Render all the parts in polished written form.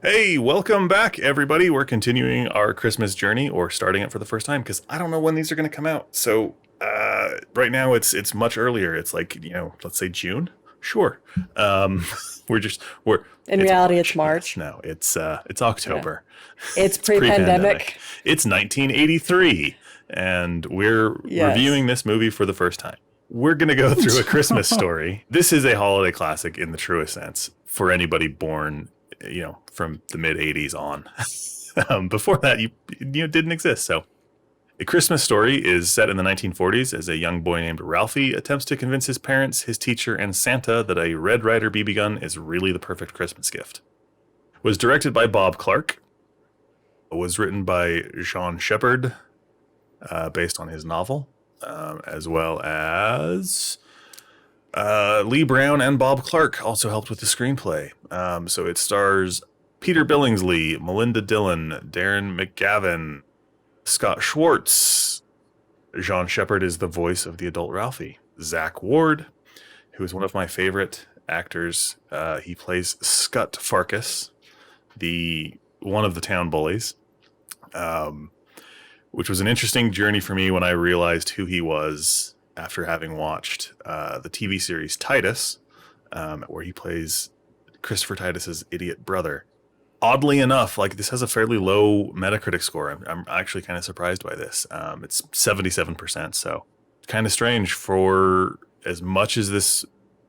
Hey, welcome back, everybody. We're continuing our Christmas journey, or starting it for the first time, because I don't know when these are going to come out. So right now, it's much earlier. It's like let's say June. Sure. Um, we're In it's reality, it's March. Yes, March. no, it's Yeah. October. It's It's pre-pandemic. pre-pandemic. It's 1983, and we're Yes. reviewing this movie for the first time. We're going to go through a Christmas story. This is a holiday classic in the truest sense for anybody born, from the mid 80s on. Before that, you didn't exist. So, A Christmas Story is set in the 1940s as a young boy named Ralphie attempts to convince his parents, his teacher, and Santa that a Red Ryder BB gun is really the perfect Christmas gift. Was directed by Bob Clark. Was written by Sean Shepard, based on his novel, as well as Lee Brown and Bob Clark also helped with the screenplay. So it stars Peter Billingsley, Melinda Dillon, Darren McGavin, Scott Schwartz. Sean Shepard is the voice of the adult Ralphie. Zack Ward, who is one of my favorite actors. He plays Scut Farkas, the one of the town bullies, which was an interesting journey for me when I realized who he was after having watched the TV series Titus, where he plays Christopher Titus's idiot brother. Oddly enough, like, this has a fairly low Metacritic score. I'm actually kind of surprised by this. It's 77%, so kind of strange for as much as this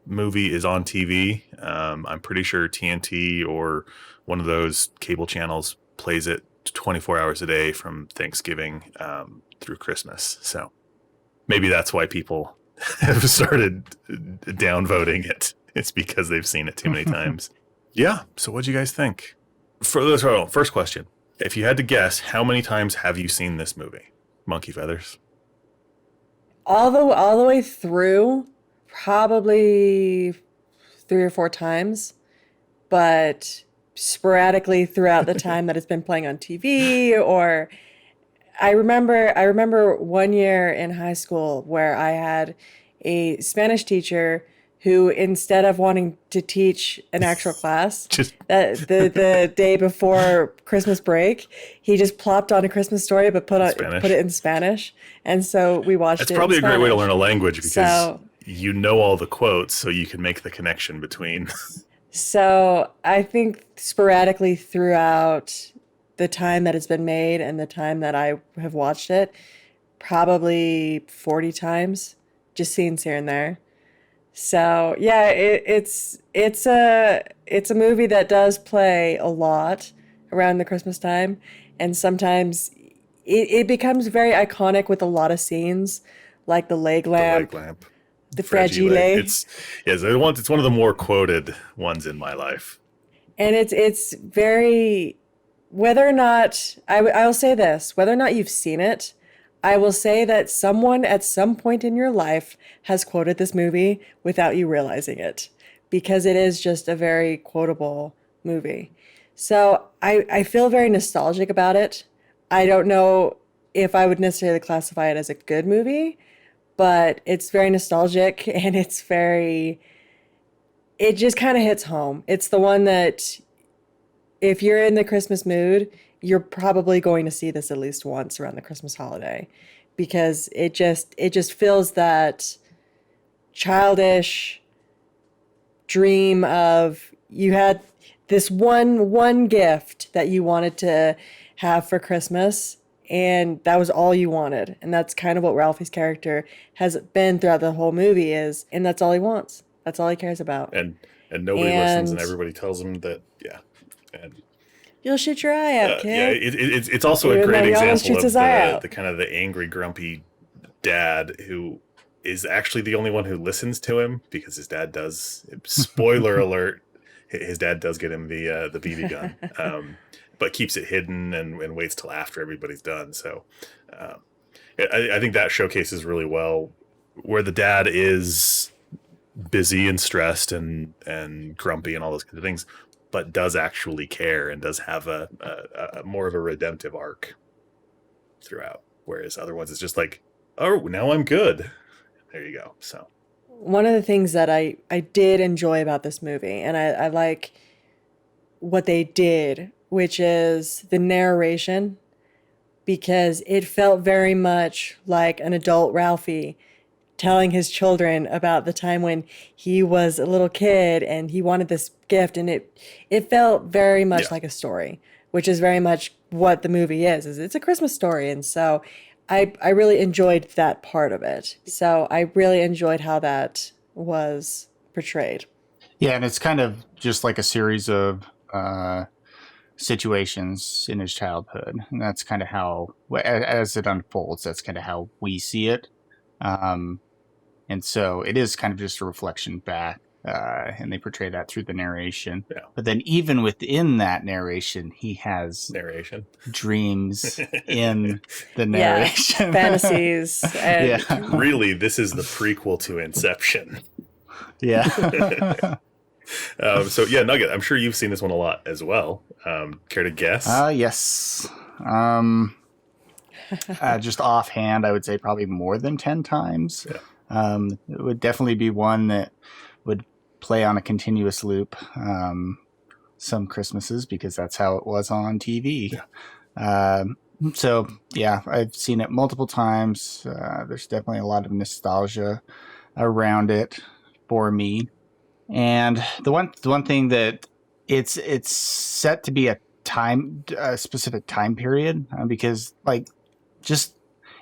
movie is on TV. I'm pretty sure TNT or one of those cable channels plays it 24 hours a day from Thanksgiving through Christmas. So maybe that's why people have started downvoting it. It's because they've seen it too many times. Yeah. So what'd you guys think? First question. If you had to guess, how many times have you seen this movie? Monkey Feathers. All the way through, probably 3 or 4 times, but sporadically throughout the time that it's been playing on TV. Or I remember one year in high school where I had a Spanish teacher who, instead of wanting to teach an actual class, Just the day before Christmas break, he just plopped on A Christmas Story, but put Spanish. it in Spanish, and so we watched That's it in probably a great way to learn Spanish. a language because So you know all the quotes, so you can make the connection between. so I think sporadically throughout the time that it's been made and the time that I have watched it, probably 40 times, just scenes here and there. So yeah, it's a movie that does play a lot around the Christmas time, and sometimes it becomes very iconic with a lot of scenes, like the leg The leg lamp, lamp, the fragile. fragile, It's one of the more quoted ones in my life. and it's very, whether or not I'll say this, whether or not you've seen it, I will say that someone at some point in your life has quoted this movie without you realizing it, because it is just a very quotable movie. So I feel very nostalgic about it. I don't know if I would necessarily classify it as a good movie, but it's very nostalgic and it just kind of hits home. It's the one that, if you're in the Christmas mood, you're probably going to see this at least once around the Christmas holiday, because it just fills that childish dream of, you had this one gift that you wanted to have for Christmas, and that was all you wanted. And that's kind of what Ralphie's character has been throughout the whole movie, is, and that's all he wants. That's all he cares about. and and nobody listens, and And everybody tells him that. Yeah, and you'll shoot your eye out, yeah, kid. it's also a Even though great he almost example shoots of his eye the out. kind of the angry, grumpy dad who is actually the only one who listens to him, because his dad does. Spoiler alert: his dad does get him the BB gun, but keeps it hidden and waits till after everybody's done. So, um, I think that showcases really well where the dad is busy and stressed and grumpy and all those kinds of things, but does actually care and does have a more of a redemptive arc throughout. Whereas other ones, it's just like, oh, now I'm good. There you go. So One of the things that I did enjoy about this movie, and I like what they did, which is the narration, because it felt very much like an adult Ralphie telling his children about the time when he was a little kid and he wanted this gift, and it felt very much like a story, which is very much what the movie is it's a Christmas story. And so I really enjoyed that part of it. So I really enjoyed how that was portrayed. Yeah, and it's kind of just like a series of situations in his childhood, and that's kind of how, as it unfolds, that's kind of how we see it. And so it is kind of just a reflection back, and they portray that through the narration. Yeah. But then even within that narration, he has Narration. dreams in the narration. Fantasies. And Really, this is the prequel to Inception. Yeah. So yeah, Nugget, I'm sure you've seen this one a lot as well. Care to guess? Yes. Just offhand, I would say probably more than 10 times. Yeah. It would definitely be one that would play on a continuous loop some Christmases, because that's how it was on TV. Yeah. So yeah, I've seen it multiple times. There's definitely a lot of nostalgia around it for me. And the one thing that it's set to be a specific time period, because like, just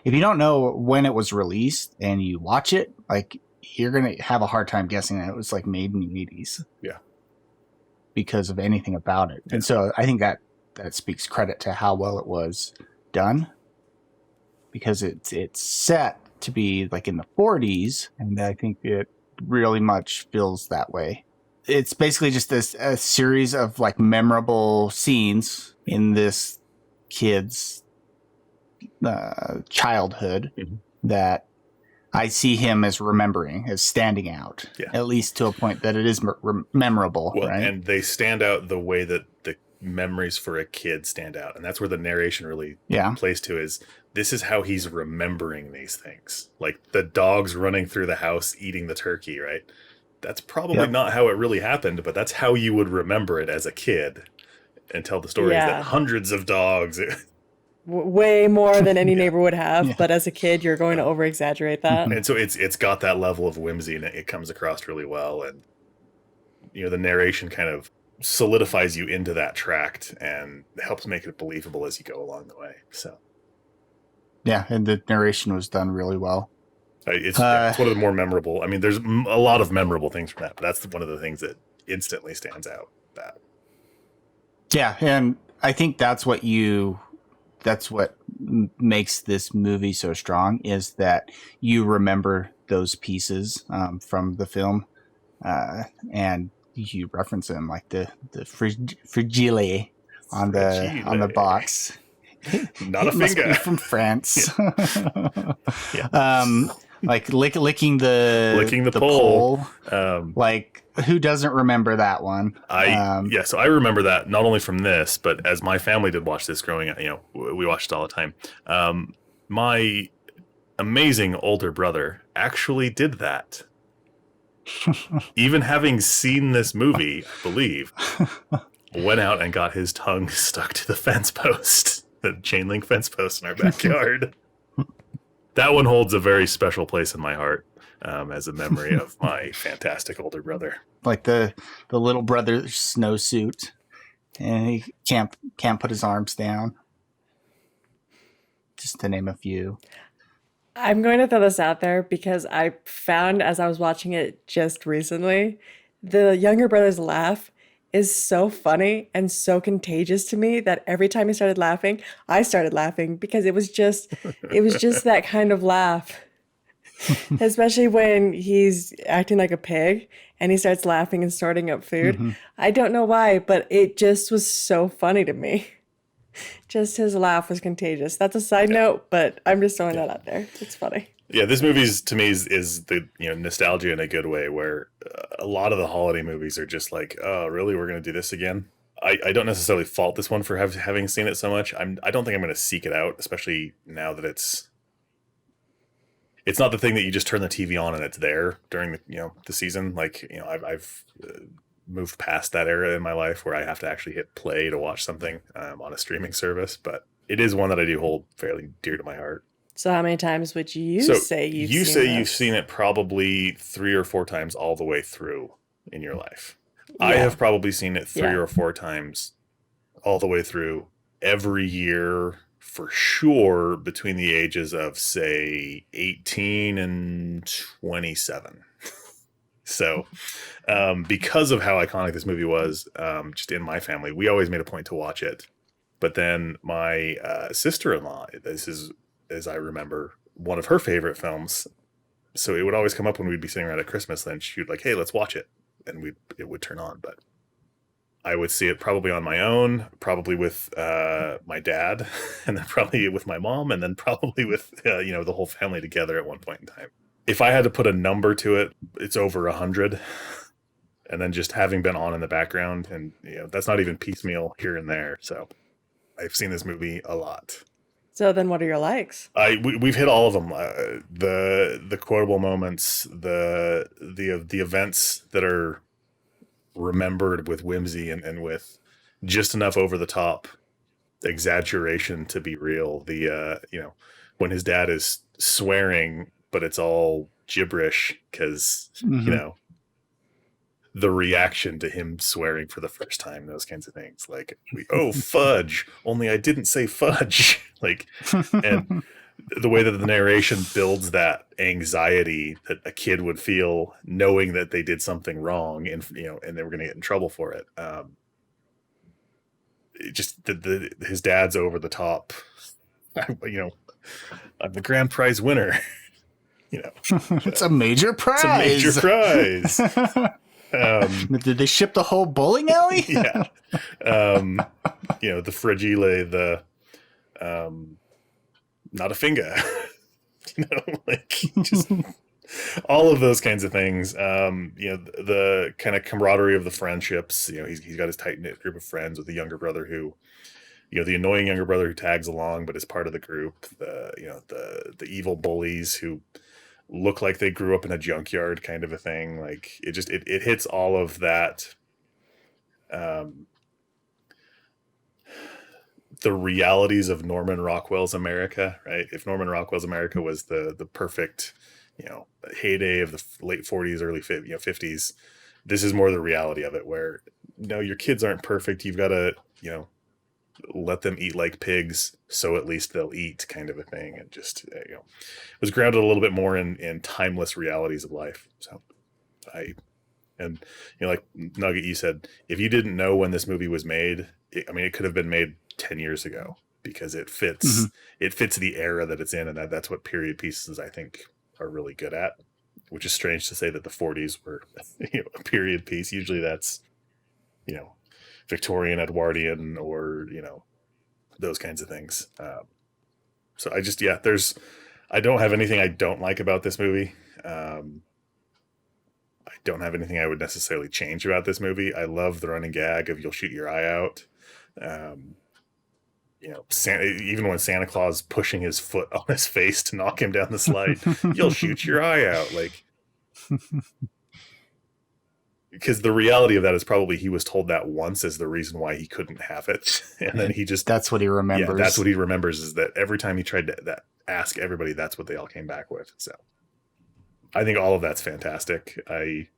if you don't know when it was released and you watch it, like, you're going to have a hard time guessing that it was like made in the 80s. Yeah. Because of anything about it. And so I think that speaks credit to how well it was done, because it's set to be like in the 40s, and I think it really much feels that way. It's basically just a series of like memorable scenes in this kid's childhood that I see him as remembering, as standing out, at least to a point that it is memorable. Well, right? And they stand out the way that the memories for a kid stand out. And that's where the narration really plays to, is this is how he's remembering these things. Like the dogs running through the house, eating the turkey, right? That's probably not how it really happened, but that's how you would remember it as a kid, and tell the stories that hundreds of dogs... way more than any neighbor would have, but as a kid you're going to over exaggerate that. And so it's got that level of whimsy, and it comes across really well, and the narration kind of solidifies you into that tract and helps make it believable as you go along the way. So and the narration was done really well. It's one of the more memorable. I mean, there's a lot of memorable things from that, but that's one of the things that instantly stands out. And I think that's what makes this movie so strong, is that you remember those pieces from the film, and you reference them, like the frigile on the box. Not a Must finger be from France. Like licking the pole. Like, who doesn't remember that one? So I remember that not only from this, but as my family did watch this growing up, we watched it all the time. My amazing older brother actually did that. Even having seen this movie, I believe, went out and got his tongue stuck to the fence post, the chain link fence post in our backyard. That one holds a very special place in my heart, as a memory of my fantastic older brother. Like the little brother's snowsuit, and he can't put his arms down. Just to name a few. I'm going to throw this out there because I found, as I was watching it just recently, the younger brother's laugh is so funny and so contagious to me that every time he started laughing, I started laughing, because it was just that kind of laugh. Especially when he's acting like a pig and he starts laughing and snorting up food. Mm-hmm. I don't know why, but it just was so funny to me. Just his laugh was contagious. That's a side note, but I'm just throwing that out there. It's funny. Yeah, this movie to me is the nostalgia in a good way, where a lot of the holiday movies are just like, oh, really, we're going to do this again? I don't necessarily fault this one for having seen it so much. I don't think I'm going to seek it out, especially now that it's not the thing that you just turn the TV on and it's there during the the season. Like I've moved past that era in my life where I have to actually hit play to watch something on a streaming service, but it is one that I do hold fairly dear to my heart. So how many times would you So say you've you seen say this? you've seen it probably 3 or 4 times all the way through in your life. Yeah. I have probably seen it 3 Yeah. or 4 times all the way through every year for sure between the ages of say 18 and 27. So because of how iconic this movie was, just in my family, we always made a point to watch it. But then my sister-in-law, this is, as I remember, one of her favorite films. So it would always come up when we'd be sitting around at Christmas. Then she'd like, "Hey, let's watch it," and it would turn on. But I would see it probably on my own, probably with my dad, and then probably with my mom, and then probably with the whole family together at one point in time. If I had to put a number to it, it's over 100. And then just having been on in the background, and that's not even piecemeal here and there. So I've seen this movie a lot. So then what are your likes? We've hit all of them. The quotable moments, the events that are remembered with whimsy and with just enough over the top exaggeration to be real. When his dad is swearing, but it's all gibberish because the reaction to him swearing for the first time, those kinds of things, like, oh, fudge, only I didn't say fudge. Like, and the way that the narration builds that anxiety that a kid would feel knowing that they did something wrong and they were going to get in trouble for it. His dad's over the top. I'm the grand prize winner. It's a major prize. It's a major prize. Did they ship the whole bowling alley? Yeah. The fragile, the not a finger. Just all of those kinds of things. The kind of camaraderie of the friendships. He's got his tight knit group of friends with a younger brother who, the annoying younger brother who tags along but is part of the group. The evil bullies who look like they grew up in a junkyard, kind of a thing. Like it hits all of that. The realities of Norman Rockwell's America, right? If Norman Rockwell's America was the perfect, heyday of the late 40s, early 50s, this is more the reality of it, where your kids aren't perfect. You've got to, let them eat like pigs, so at least they'll eat, kind of a thing. And just it was grounded a little bit more in timeless realities of life. So like Nugget, you said, if you didn't know when this movie was made, it could have been made 10 years ago, because it fits the era that it's in, and that's what period pieces I think are really good at. Which is strange to say that the 40s were a period piece. Usually that's Victorian, Edwardian, or those kinds of things. So I don't have anything I don't like about this movie. I don't have anything I would necessarily change about this movie. I love the running gag of "you'll shoot your eye out." Even when Santa Claus pushing his foot on his face to knock him down the slide, "you'll shoot your eye out." Like, because the reality of that is probably he was told that once as the reason why he couldn't have it. And then that's what he remembers. Yeah, that's what he remembers, is that every time he tried to ask everybody, that's what they all came back with. So I think all of that's fantastic. I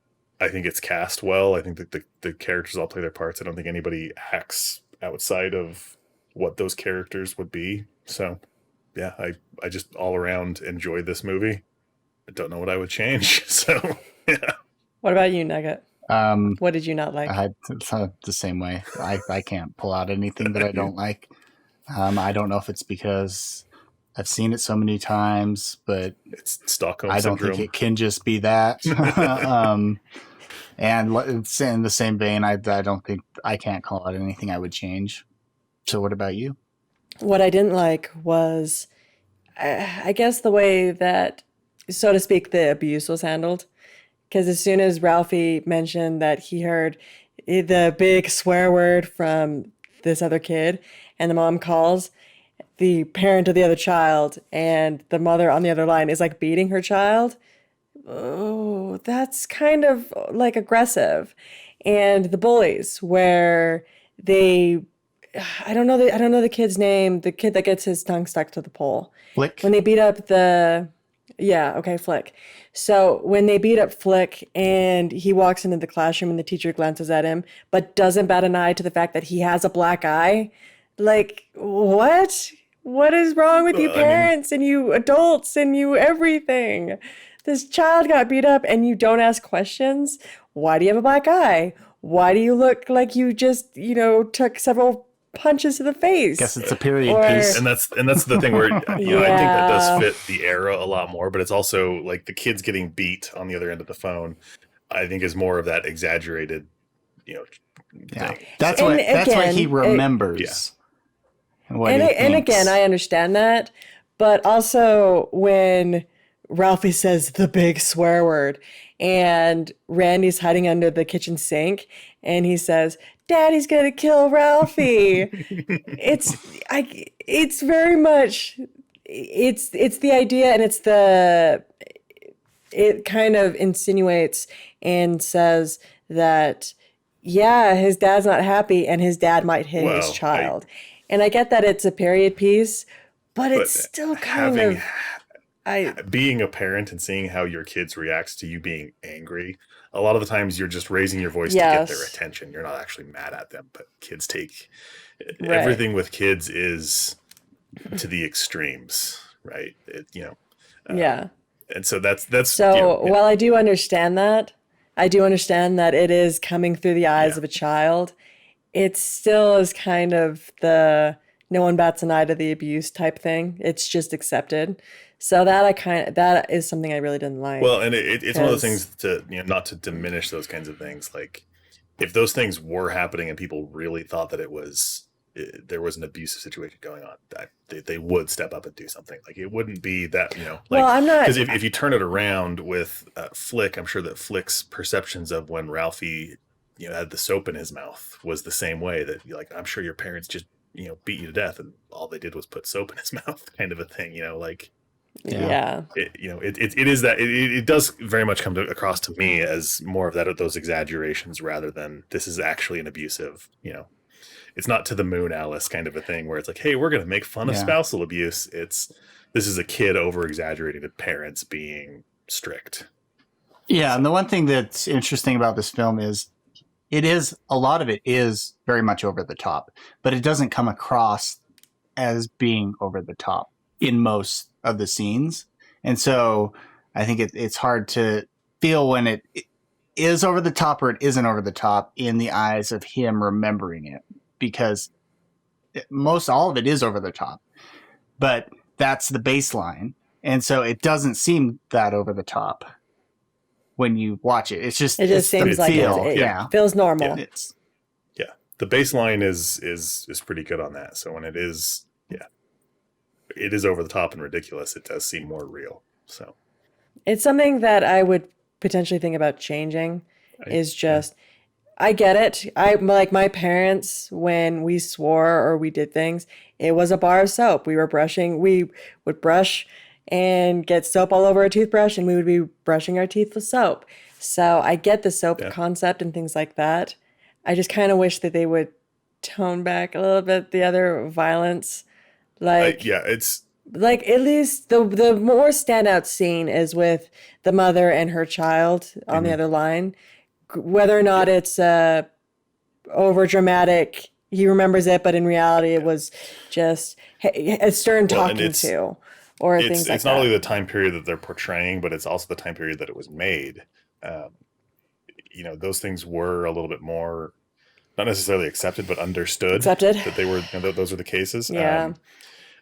think it's cast well. I think that the characters all play their parts. I don't think anybody acts outside of what those characters would be. So yeah, I just all around enjoyed this movie. I don't know what I would change. So yeah. What about you, Nugget? What did you not like? It's the same way. I can't pull out anything that I don't like. I don't know if it's because I've seen it so many times, but it's Stockholm I don't syndrome. think it can just be that. And it's in the same vein, I don't think I can't call out anything I would change. So what about you? What I didn't like was, I guess, the way that, so to speak, the abuse was handled. Because as soon as Ralphie mentioned that he heard the big swear word from this other kid, and the mom calls, the parent of the other child, and the mother on the other line is like beating her child. Oh, that's kind of like aggressive. and the bullies, where they, I don't know the kid's name, the kid that gets his tongue stuck to the pole. Flick. When they beat up Flick. So when they beat up Flick and he walks into the classroom and the teacher glances at him, but doesn't bat an eye to the fact that he has a black eye, like, what? What is wrong with you parents and you adults and you everything? This child got beat up and you don't ask questions. Why do you have a black eye? Why do you look like you just, took several punches to the face? Guess it's a period piece. And that's the thing where, I think that does fit the era a lot more, but it's also like the kids getting beat on the other end of the phone, I think is more of that exaggerated, thing. That's what he remembers. And again, I understand that, but also when Ralphie says the big swear word and Randy's hiding under the kitchen sink and he says, "Daddy's gonna kill Ralphie." it's very much, it's the idea, and it kind of insinuates and says that, his dad's not happy and his dad might hit his child. And I get that it's a period piece, but it's still kind of... being a parent and seeing how your kids react to you being angry, a lot of the times you're just raising your voice to get their attention. You're not actually mad at them, but kids take... Everything with kids is to the extremes, right? And so that's... So while I do understand that, it is coming through the eyes of a child. It still is kind of the no one bats an eye to the abuse type thing. It's just accepted. So that is something I really didn't like. Well, and it's one of those things to, not to diminish those kinds of things. Like if those things were happening and people really thought that there was an abusive situation going on, they would step up and do something. Like it wouldn't be that, well, I'm not, because if you turn it around with Flick, I'm sure that Flick's perceptions of when Ralphie, had the soap in his mouth was the same way, that I'm sure your parents just, beat you to death and all they did was put soap in his mouth, kind of a thing, It is that it does very much come across to me as more of those exaggerations rather than this is actually an abusive, it's not to the moon Alice kind of a thing where it's like, hey, we're going to make fun of spousal abuse. This is a kid over exaggerating the parents being strict. Yeah. And the one thing that's interesting about this film is a lot of it is very much over the top, but it doesn't come across as being over the top in most of the scenes. And so I think it's hard to feel when it is over the top or it isn't over the top in the eyes of him remembering it, because all of it is over the top, but that's the baseline. And so it doesn't seem that over the top when you watch it. It just seems like it feels normal. The baseline is pretty good on that. So when it is over the top and ridiculous, it does seem more real. So it's something that I would potentially think about changing. I get it. Like my parents, when we swore or we did things, it was a bar of soap. We would brush and get soap all over our toothbrush, and we would be brushing our teeth with soap. So I get the soap concept and things like that. I just kind of wish that they would tone back a little bit the other violence. It's like at least the more standout scene is with the mother and her child on the other line. Whether or not it's over dramatic, he remembers it, but in reality it was just a stern talking to. Or things like that. It's not only the time period that they're portraying, but it's also the time period that it was made. Those things were a little bit more, not necessarily accepted, but understood. That they were, those were the cases. Yeah.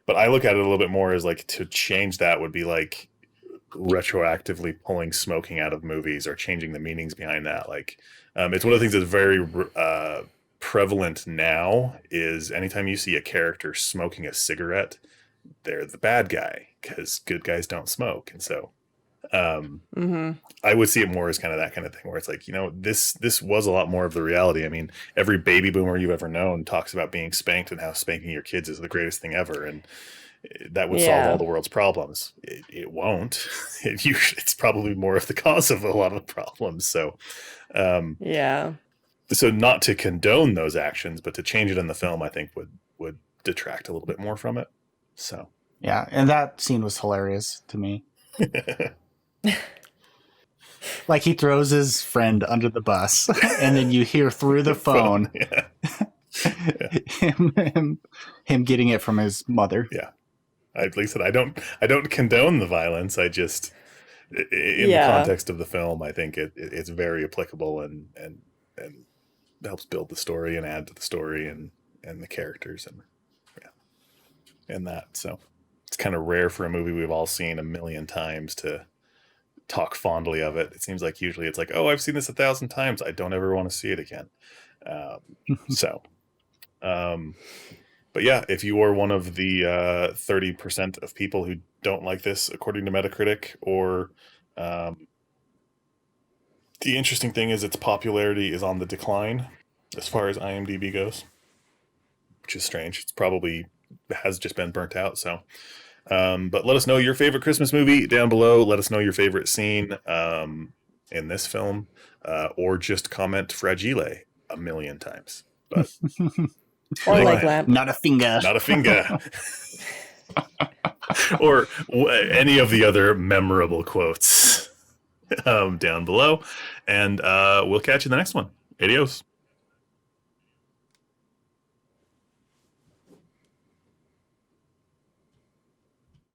But I look at it a little bit more as like to change that would be like retroactively pulling smoking out of movies or changing the meanings behind that. Like, it's one of the things that's very prevalent now is anytime you see a character smoking a cigarette, they're the bad guy because good guys don't smoke. And so I would see it more as kind of that kind of thing where it's like, this was a lot more of the reality. I mean, every baby boomer you've ever known talks about being spanked and how spanking your kids is the greatest thing ever. And that would solve all the world's problems. It won't. It's probably more of the cause of a lot of the problems. So, So not to condone those actions, but to change it in the film, I think would detract a little bit more from it. So Yeah, and that scene was hilarious to me. Like he throws his friend under the bus, and then you hear through the phone him getting it from his mother. Yeah. Like I said, I don't condone the violence. I just, in the context of the film, I think it's very applicable and helps build the story and add to the story and the characters and that. So it's kind of rare for a movie we've all seen a million times to talk fondly of it. It seems like usually it's like, oh, I've seen this 1,000 times. I don't ever want to see it again. But yeah, if you are one of the 30% of people who don't like this, according to Metacritic, or the interesting thing is its popularity is on the decline as far as IMDb goes, which is strange. It's probably has just been burnt out. So, but let us know your favorite Christmas movie down below. Let us know your favorite scene in this film, or just comment "Fragile" a million times. But or leg lamp. Not a finger. Not a finger. Or any of the other memorable quotes down below. And we'll catch you in the next one. Adios.